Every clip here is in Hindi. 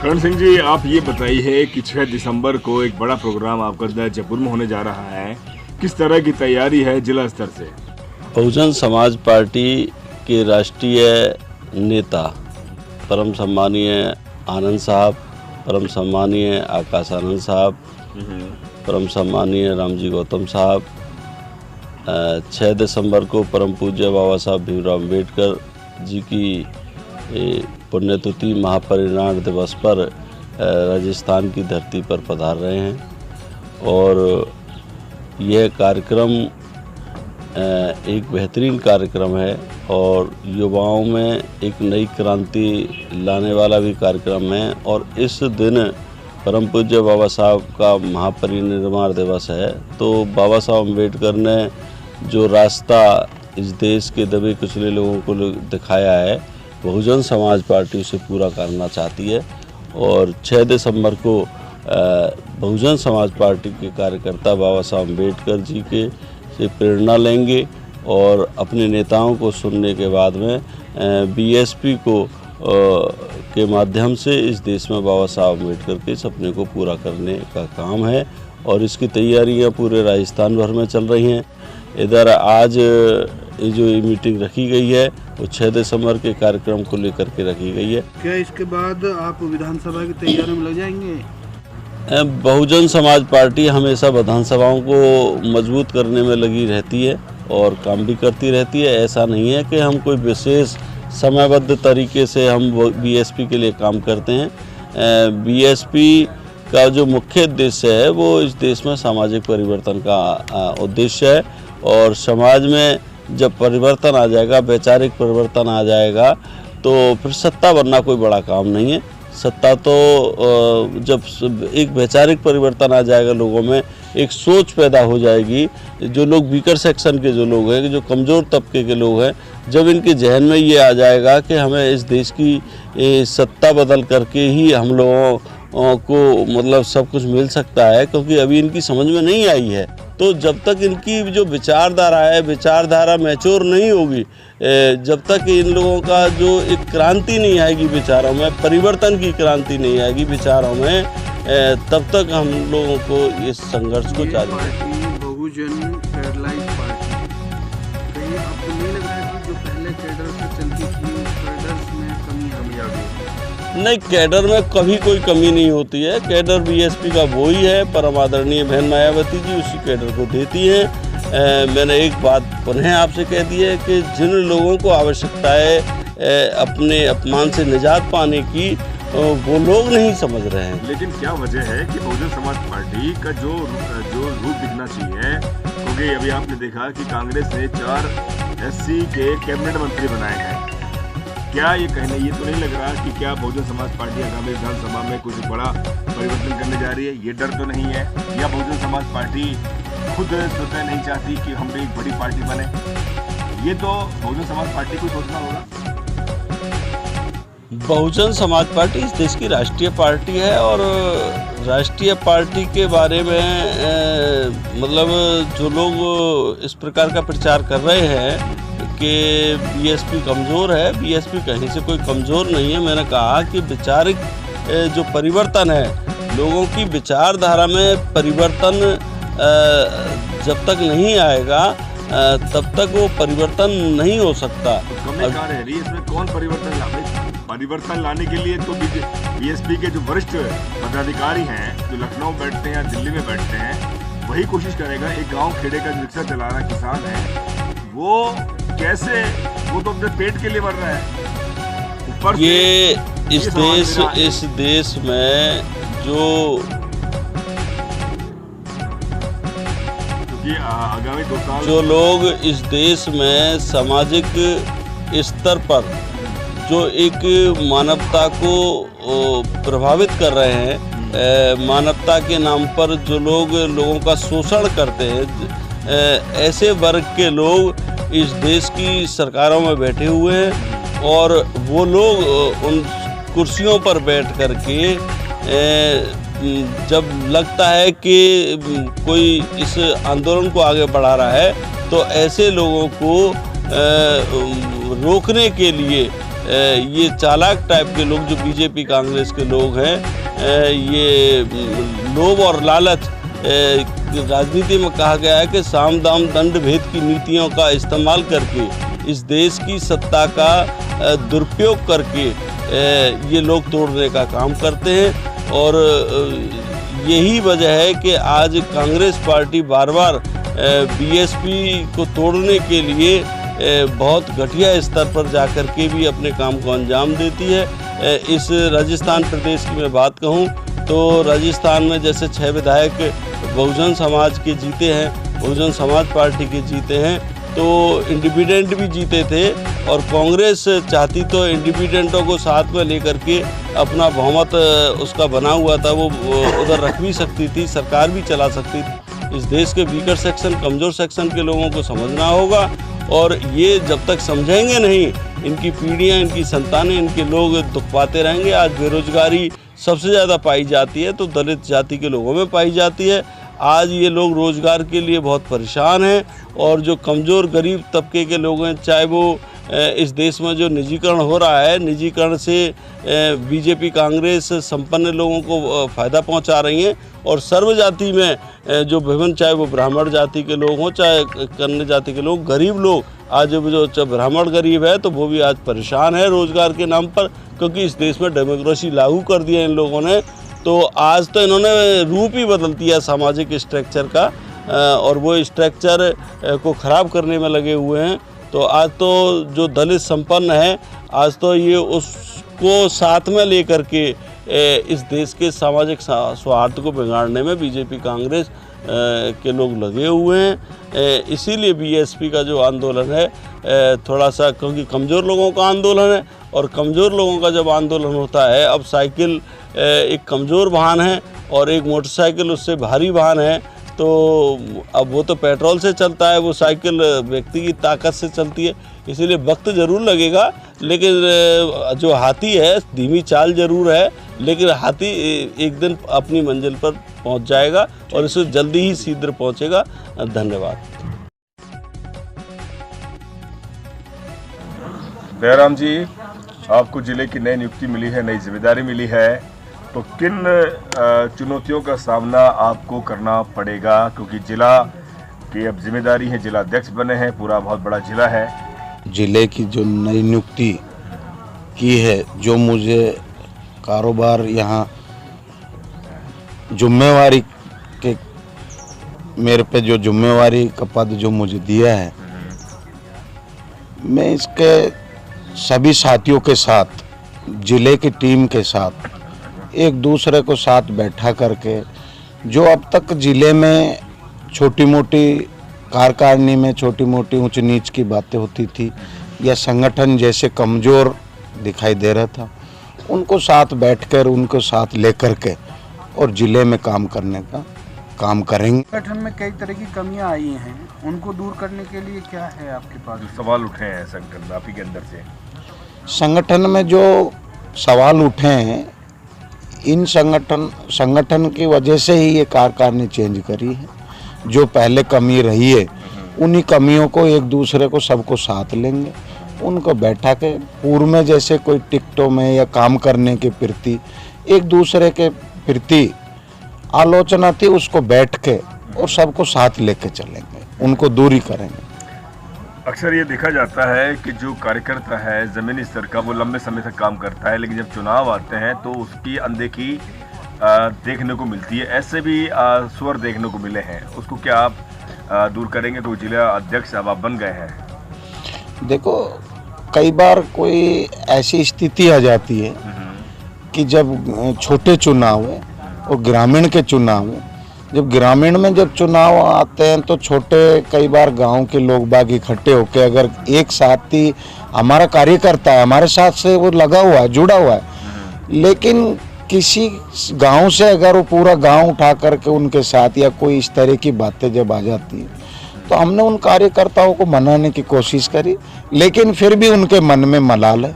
करण सिंह जी, आप ये बताइए कि 6 दिसंबर को एक बड़ा प्रोग्राम आपका जयपुर में होने जा रहा है। किस तरह की तैयारी है जिला स्तर से? बहुजन समाज पार्टी के राष्ट्रीय नेता परम सम्मानीय आनंद साहब, परम सम्मानीय आकाश आनंद साहब, परम सम्मानीय रामजी गौतम साहब 6 दिसंबर को परम पूज्य बाबा साहब भीमराव अम्बेडकर जी की पुण्यतिथि महापरिनिर्वाण दिवस पर राजस्थान की धरती पर पधार रहे हैं और यह कार्यक्रम एक बेहतरीन कार्यक्रम है और युवाओं में एक नई क्रांति लाने वाला भी कार्यक्रम है। और इस दिन परम पूज्य बाबा साहब का महापरिनिर्वाण दिवस है, तो बाबा साहब अम्बेडकर ने जो रास्ता इस देश के दबे कुचले लोगों को दिखाया है, बहुजन समाज पार्टी उसे पूरा करना चाहती है। और 6 दिसंबर को बहुजन समाज पार्टी के कार्यकर्ता बाबा साहब अम्बेडकर जी के से प्रेरणा लेंगे और अपने नेताओं को सुनने के बाद में बीएसपी को के माध्यम से इस देश में बाबा साहब अम्बेडकर के सपने को पूरा करने का काम है और इसकी तैयारियां पूरे राजस्थान भर में चल रही हैं। इधर आज ये जो मीटिंग रखी गई है वो 6 दिसंबर के कार्यक्रम को लेकर के रखी गई है। क्या इसके बाद आप विधानसभा की तैयारी में लग जाएंगे? बहुजन समाज पार्टी हमेशा विधानसभाओं को मजबूत करने में लगी रहती है और काम भी करती रहती है। ऐसा नहीं है कि हम कोई विशेष समयबद्ध तरीके से हम बीएसपी के लिए काम करते हैं। बीएसपी का जो मुख्य उद्देश्य है वो इस देश में सामाजिक परिवर्तन का उद्देश्य है और समाज में जब परिवर्तन आ जाएगा, वैचारिक परिवर्तन आ जाएगा, तो फिर सत्ता बनना कोई बड़ा काम नहीं है। सत्ता तो जब एक वैचारिक परिवर्तन आ जाएगा, लोगों में एक सोच पैदा हो जाएगी, जो लोग वीकर सेक्शन के जो लोग हैं, जो कमज़ोर तबके के लोग हैं, जब इनके जहन में ये आ जाएगा कि हमें इस देश की सत्ता बदल करके ही हम लोगों को मतलब सब कुछ मिल सकता है, क्योंकि अभी इनकी समझ में नहीं आई है। तो जब तक इनकी जो विचारधारा है, विचारधारा मैच्योर नहीं होगी, जब तक इन लोगों का जो एक क्रांति नहीं आएगी विचारों में, परिवर्तन की क्रांति नहीं आएगी विचारों में, तब तक हम लोगों को इस संघर्ष को जारी रखना। बहुजन पैरालाइज पार्टी, कहीं आपको नहीं लग रहा है कि जो पहले कैडर से चलती थी उस कैडर्स में कमी आ गई? नहीं, कैडर में कभी कोई कमी नहीं होती है। कैडर बीएसपी का वो ही है, परम आदरणीय बहन मायावती जी उसी कैडर को देती हैं। मैंने एक बात पुनः आपसे कह दी है कि जिन लोगों को आवश्यकता है अपने अपमान से निजात पाने की, वो लोग नहीं समझ रहे हैं। लेकिन क्या वजह है कि बहुजन समाज पार्टी का जो रूप दिखना चाहिए, क्योंकि अभी आपने देखा कि कांग्रेस ने 4 एससी के कैबिनेट मंत्री बनाए गए। क्या ये कहने ये तो नहीं लग रहा कि क्या बहुजन समाज पार्टी आगामी विधानसभा में कुछ बड़ा परिवर्तन करने जा रही है? ये डर तो नहीं है? या बहुजन समाज पार्टी खुद स्वतः नहीं चाहती कि हम भी एक बड़ी पार्टी बने? ये तो बहुजन समाज पार्टी को सोचना होगा। बहुजन समाज पार्टी इस देश की राष्ट्रीय पार्टी है और राष्ट्रीय पार्टी के बारे में मतलब जो लोग इस प्रकार का प्रचार कर रहे हैं कि बीएसपी कमज़ोर है, बीएसपी कहीं से कोई कमज़ोर नहीं है। मैंने कहा कि वैचारिक जो परिवर्तन है, लोगों की विचारधारा में परिवर्तन जब तक नहीं आएगा तब तक वो परिवर्तन नहीं हो सकता। तो कमी कहाँ रह रही है इसमें? कौन परिवर्तन लाने के लिए तो बीएसपी के जो वरिष्ठ पदाधिकारी हैं, जो लखनऊ बैठते हैं या दिल्ली में बैठते हैं, वही कोशिश करेगा। एक गाँव खेड़े का रिक्शा चला रहा किसान है, वो कैसे, वो तो अपने पेट के लिए मर रहा है। ऊपर ये इस देश में जो आगामी 2 साल जो लोग इस देश में सामाजिक स्तर पर जो एक मानवता को प्रभावित कर रहे हैं, मानवता के नाम पर जो लोगों का शोषण करते हैं, ऐसे वर्ग के लोग इस देश की सरकारों में बैठे हुए हैं और वो लोग उन कुर्सियों पर बैठ कर के जब लगता है कि कोई इस आंदोलन को आगे बढ़ा रहा है, तो ऐसे लोगों को रोकने के लिए ये चालाक टाइप के लोग जो बीजेपी कांग्रेस के लोग हैं, ये लोभ और लालच, राजनीति में कहा गया है कि साम दाम दंड भेद की नीतियों का इस्तेमाल करके इस देश की सत्ता का दुरुपयोग करके ये लोग तोड़ने का काम करते हैं। और यही वजह है कि आज कांग्रेस पार्टी बार बार बीएसपी को तोड़ने के लिए बहुत घटिया स्तर पर जाकर के भी अपने काम को अंजाम देती है। इस राजस्थान प्रदेश की मैं बात कहूं तो राजस्थान में जैसे 6 विधायक बहुजन समाज के जीते हैं, बहुजन समाज पार्टी के जीते हैं, तो इंडिपेंडेंट भी जीते थे। और कांग्रेस चाहती तो इंडिपेंडेंटों को साथ में लेकर के अपना बहुमत उसका बना हुआ था वो उधर रख भी सकती थी, सरकार भी चला सकती थी। इस देश के वीकर सेक्शन, कमज़ोर सेक्शन के लोगों को समझना होगा, और ये जब तक समझेंगे नहीं, इनकी पीढ़ियाँ, इनकी संतानें, इनके लोग दुख पाते रहेंगे। आज बेरोजगारी सबसे ज़्यादा पाई जाती है तो दलित जाति के लोगों में पाई जाती है। आज ये लोग रोज़गार के लिए बहुत परेशान हैं, और जो कमज़ोर गरीब तबके के लोग हैं, चाहे वो इस देश में जो निजीकरण हो रहा है, निजीकरण से बीजेपी कांग्रेस संपन्न लोगों को फ़ायदा पहुंचा रही हैं, और सर्व जाति में जो विभिन्न, चाहे वो ब्राह्मण जाति के लोग हों, चाहे कन्या जाति के लोग, गरीब लोग, आज जो ब्राह्मण गरीब है तो वो भी आज परेशान है रोज़गार के नाम पर, क्योंकि इस देश में डेमोक्रेसी लागू कर दिया इन लोगों ने। तो आज तो इन्होंने रूप ही बदल दिया सामाजिक स्ट्रक्चर का, और वो स्ट्रक्चर को ख़राब करने में लगे हुए हैं। तो आज तो जो दलित संपन्न है, आज तो ये उसको साथ में लेकर के इस देश के सामाजिक सौहार्द को बिगाड़ने में बीजेपी कांग्रेस के लोग लगे हुए हैं। इसीलिए बीएसपी का जो आंदोलन है थोड़ा सा, क्योंकि कमज़ोर लोगों का आंदोलन है, और कमज़ोर लोगों का जब आंदोलन होता है, अब साइकिल एक कमज़ोर वाहन है और एक मोटरसाइकिल उससे भारी वाहन है, तो अब वो तो पेट्रोल से चलता है, वो साइकिल व्यक्ति की ताकत से चलती है। इसीलिए वक्त ज़रूर लगेगा, लेकिन जो हाथी है धीमी चाल ज़रूर है, लेकिन हाथी एक दिन अपनी मंजिल पर पहुंच जाएगा, और इससे जल्दी ही शीघ्र पहुंचेगा। धन्यवाद। दयाराम जी, आपको जिले की नई नियुक्ति मिली है, नई जिम्मेदारी मिली है, तो किन चुनौतियों का सामना आपको करना पड़ेगा? क्योंकि जिला की अब जिम्मेदारी है, जिला अध्यक्ष बने हैं, पूरा बहुत बड़ा जिला है। जिले की जो नई नियुक्ति की है, जो मुझे कारोबार यहाँ जुम्मेवारी के, मेरे पे जो जुम्मेवारी का पद जो मुझे दिया है, मैं इसके सभी साथियों के साथ, जिले की टीम के साथ, एक दूसरे को साथ बैठा करके, जो अब तक जिले में छोटी मोटी कार्यकारिणी में छोटी मोटी ऊंच नीच की बातें होती थी, या संगठन जैसे कमज़ोर दिखाई दे रहा था, उनको साथ बैठकर, उनको साथ लेकर के और जिले में काम करने का काम करेंगे। संगठन में कई तरह की कमियां आई हैं, उनको दूर करने के लिए क्या है आपके पास? जो सवाल उठे हैं संगठन में, आप ही के अंदर से संगठन में जो सवाल उठे हैं, इन संगठन की वजह से ही ये कार्यकारिणी चेंज करी है। जो पहले कमी रही है, उन्हीं कमियों को एक दूसरे को सबको साथ लेंगे, उनको बैठा के पूर्व में जैसे कोई टिकटों में या काम करने के प्रति एक दूसरे के प्रति आलोचना थी, उसको बैठ के और सबको साथ लेके चलेंगे, उनको दूरी करेंगे। अक्सर ये देखा जाता है कि जो कार्यकर्ता है ज़मीनी स्तर का, वो लंबे समय तक काम करता है, लेकिन जब चुनाव आते हैं तो उसकी अनदेखी देखने को मिलती है। ऐसे भी स्वर देखने को मिले हैं, उसको क्या आप दूर करेंगे? तो जिला अध्यक्ष अब आप बन गए हैं। देखो, कई बार कोई ऐसी स्थिति आ जाती है कि जब छोटे चुनाव है और ग्रामीण के चुनाव है, जब ग्रामीण में जब चुनाव आते हैं तो छोटे कई बार गांव के लोग बाग इकट्ठे होकर, अगर एक साथ ही हमारा कार्यकर्ता है, हमारे साथ से वो लगा हुआ है, जुड़ा हुआ है, लेकिन किसी गांव से अगर वो पूरा गांव उठा करके उनके साथ या कोई इस तरह की बातें जब आ जाती हैं, तो हमने उन कार्यकर्ताओं को मनाने की कोशिश करी, लेकिन फिर भी उनके मन में मलाल है।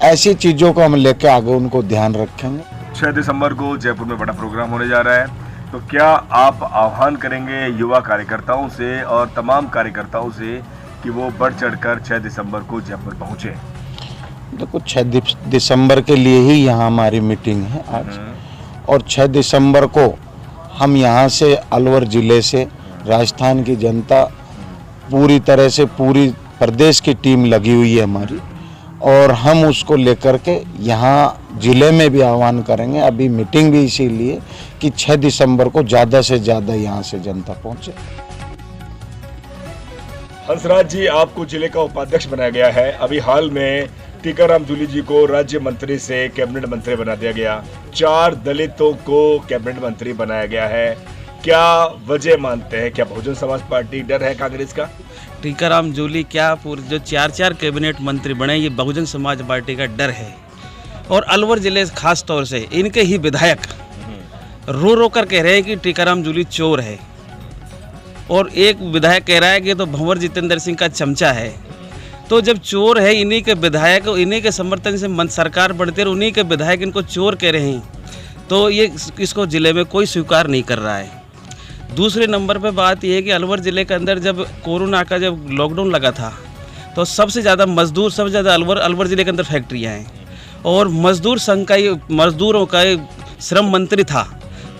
ऐसी चीज़ों को हम लेके आगे उनको ध्यान रखेंगे। 6 दिसंबर को जयपुर में बड़ा प्रोग्राम होने जा रहा है, तो क्या आप आह्वान करेंगे युवा कार्यकर्ताओं से और तमाम कार्यकर्ताओं से कि वो बढ़ चढ़कर 6 दिसंबर को जयपुर पहुँचे? देखो 6 दिसंबर के लिए ही यहाँ हमारी मीटिंग है आज, और 6 दिसंबर को हम यहाँ से अलवर ज़िले से राजस्थान की जनता पूरी तरह से, पूरी प्रदेश की टीम लगी हुई है हमारी, और हम उसको लेकर के यहाँ ज़िले में भी आह्वान करेंगे। अभी मीटिंग भी इसीलिए कि 6 दिसंबर को ज़्यादा से ज़्यादा यहाँ से जनता पहुँचे। हंसराज जी, आपको जिले का उपाध्यक्ष बनाया गया है। अभी हाल में टीकाराम जूली जी को राज्य मंत्री से कैबिनेट मंत्री बना दिया गया। 4 दलितों को कैबिनेट मंत्री बनाया गया है। क्या वजह मानते हैं? क्या बहुजन समाज पार्टी डर है कांग्रेस का? टीकाराम जूली क्या पूरे जो 4 कैबिनेट मंत्री बने, ये बहुजन समाज पार्टी का डर है। और अलवर जिले खास तौर से इनके ही विधायक रो रो कर कह रहे हैं कि टीकाराम जूली चोर है, और एक विधायक कह रहा है कि तो भंवर जितेंद्र सिंह का चमचा है। तो जब चोर है, इन्हीं के विधायक, इन्हीं के समर्थन से सरकार बढ़ते और उन्हीं के विधायक इनको चोर कह रहे हैं, तो ये इसको ज़िले में कोई स्वीकार नहीं कर रहा है। दूसरे नंबर पे बात यह है कि अलवर ज़िले के अंदर जब कोरोना का जब लॉकडाउन लगा था, तो सबसे ज़्यादा मजदूर, सबसे ज़्यादा अलवर ज़िले के अंदर फैक्ट्रियाँ हैं, और मजदूर संघ का ये मजदूरों का श्रम मंत्री था।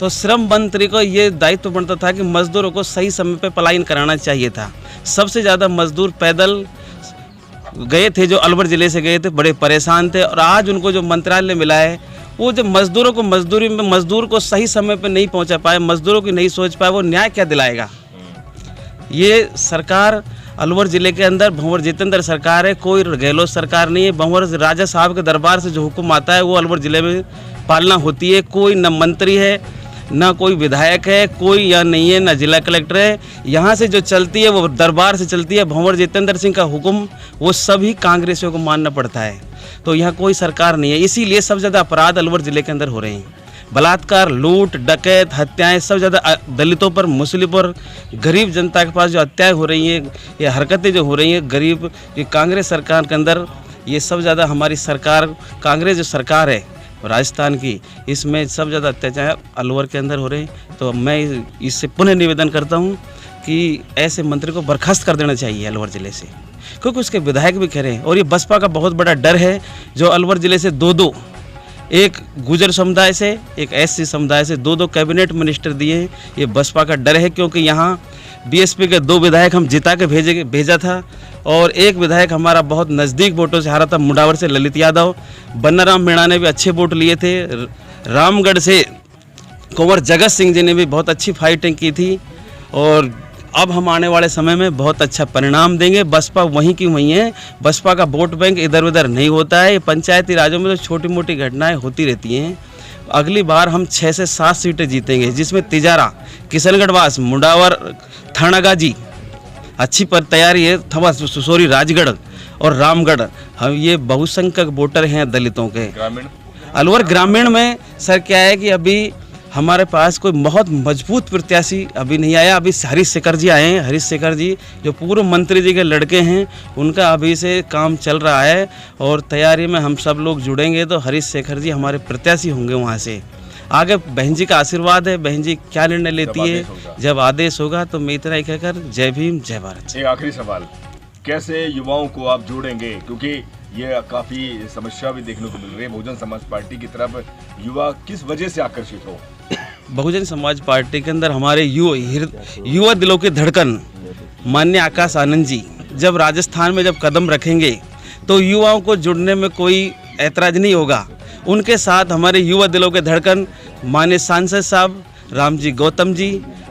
तो श्रम मंत्री को ये दायित्व बनता था कि मजदूरों को सही समय पे पलायन कराना चाहिए था। सबसे ज़्यादा मजदूर पैदल गए थे, जो अलवर ज़िले से गए थे, बड़े परेशान थे। और आज उनको जो मंत्रालय मिला है, वो जब मजदूरों को मजदूरी में मजदूर को सही समय पे नहीं पहुंचा पाए, मजदूरों की नहीं सोच पाए, वो न्याय क्या दिलाएगा? ये सरकार अलवर ज़िले के अंदर भंवर जितेंद्र सरकार है, कोई गहलोत सरकार नहीं है। भंवर राजा साहब के दरबार से जो हुक्म आता है वो अलवर ज़िले में पालना होती है। कोई न मंत्री है, ना कोई विधायक है, कोई यहाँ नहीं है, ना जिला कलेक्टर है। यहाँ से जो चलती है वो दरबार से चलती है। भंवर जितेंद्र सिंह का हुक्म वो सभी कांग्रेसियों को मानना पड़ता है। तो यहाँ कोई सरकार नहीं है, इसीलिए सब ज़्यादा अपराध अलवर ज़िले के अंदर हो रहे हैं। बलात्कार, लूट, डकैत, हत्याएं सब ज़्यादा दलितों पर, मुस्लिम पर, गरीब जनता के पास जो हत्याएं हो रही हैं, ये हरकतें जो हो रही हैं गरीब, ये कांग्रेस सरकार के अंदर, ये सब ज़्यादा हमारी सरकार, कांग्रेस जो सरकार है राजस्थान की, इसमें सब ज़्यादा अत्याचार अलवर के अंदर हो रहे हैं। तो मैं इससे पुनः निवेदन करता हूँ कि ऐसे मंत्री को बर्खास्त कर देना चाहिए अलवर ज़िले से, क्योंकि उसके विधायक भी कह रहे हैं। और ये बसपा का बहुत बड़ा डर है, जो अलवर ज़िले से 2-2, एक गुजर समुदाय से, एक एससी समुदाय से 2-2 कैबिनेट मिनिस्टर दिए हैं। ये बसपा का डर है, क्योंकि यहाँ बीएसपी के 2 विधायक हम जिता के भेजा था, और एक विधायक हमारा बहुत नज़दीक वोटों से हारा था, मुंडावर से ललित यादव। बन्नाराम मीणा ने भी अच्छे वोट लिए थे। रामगढ़ से कुंवर जगत सिंह जी ने भी बहुत अच्छी फाइटिंग की थी। और अब हम आने वाले समय में बहुत अच्छा परिणाम देंगे। बसपा वहीं की वहीं है, बसपा का वोट बैंक इधर उधर नहीं होता है। पंचायती राजों में तो छोटी मोटी घटनाएं होती रहती हैं। अगली बार हम 6 से 7 सीटें जीतेंगे, जिसमें तिजारा, किशनगढ़वास, मुंडावर, थानागाजी अच्छी पर तैयारी है, सॉरी राजगढ़ और रामगढ़, हम ये बहुसंख्यक वोटर हैं दलितों के। ग्रामीण अलवर ग्रामीण में सर क्या है कि अभी हमारे पास कोई बहुत मजबूत प्रत्याशी अभी नहीं आया। अभी हरीश शेखर जी आए हैं। हरीश शेखर जी जो पूर्व मंत्री जी के लड़के हैं, उनका अभी से काम चल रहा है, और तैयारी में हम सब लोग जुड़ेंगे तो हरीश शेखर जी हमारे प्रत्याशी होंगे वहाँ से। आगे बहन जी का आशीर्वाद है, बहन जी क्या निर्णय लेती है, जब आदेश होगा तो मैं इतना ही कहकर जय भीम जय भारत। एक आखिरी सवाल, कैसे युवाओं को आप जोड़ेंगे, क्योंकि ये काफ़ी समस्या भी देखने को मिल रही है बहुजन समाज पार्टी की तरफ, युवा किस वजह से आकर्षित हो? बहुजन समाज पार्टी के अंदर हमारे युवा दिलों की धड़कन माननीय आकाश आनंद जी जब राजस्थान में जब कदम रखेंगे, तो युवाओं को जुड़ने में कोई ऐतराज़ नहीं होगा। उनके साथ हमारे युवा दिलों के धड़कन माननीय सांसद साहब रामजी गौतम जी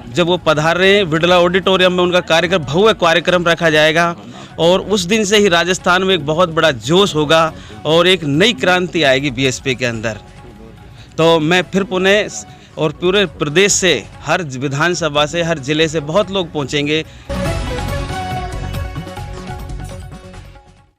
जब वो पधार रहे हैं, बिड़ला ऑडिटोरियम में उनका कार्यक्रम, भव्य कार्यक्रम रखा जाएगा, और उस दिन से ही राजस्थान में एक बहुत बड़ा जोश होगा और एक नई क्रांति आएगी बीएसपी के अंदर। तो मैं फिर पुनः और पूरे प्रदेश से, हर विधानसभा से, हर जिले से बहुत लोग पहुंचेंगे।